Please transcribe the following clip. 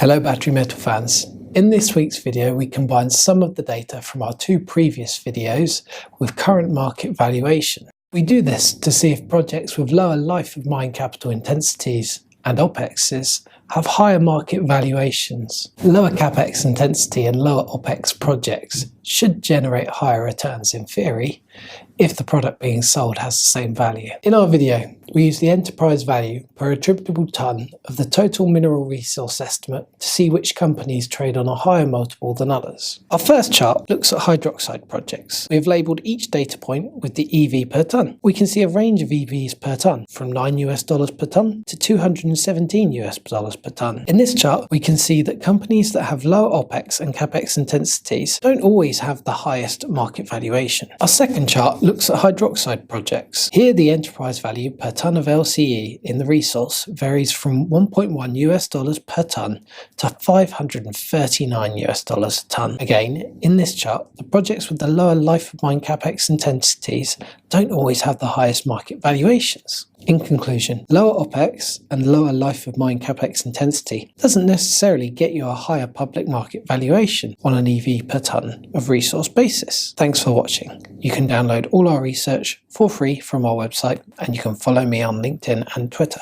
Hello battery metal fans. In this week's video we combine some of the data from our two previous videos with current market valuation. We do this to see if projects with lower life of mine capital intensities and opexes have higher market valuations. Lower capex intensity and lower opex projects should generate higher returns in theory if the product being sold has the same value. In our video, we use the enterprise value per attributable tonne of the total mineral resource estimate to see which companies trade on a higher multiple than others. Our first chart looks at hydroxide projects. We have labelled each data point with the EV per tonne. We can see a range of EVs per tonne from $9 per tonne to $217 per tonne. In this chart, we can see that companies that have lower OPEX and CAPEX intensities don't always have the highest market valuation. Our second chart looks at hydroxide projects. Here the enterprise value per tonne of LCE in the resource varies from $1.1 per tonne to $539 a tonne. Again, in this chart, the projects with the lower life of mine CAPEX intensities don't always have the highest market valuations. In conclusion, lower OPEX and lower life of mine CAPEX intensity doesn't necessarily get you a higher public market valuation on an EV per tonne of resource basis. Thanks for watching. You can download all our research for free from our website, and you can follow me on LinkedIn and Twitter.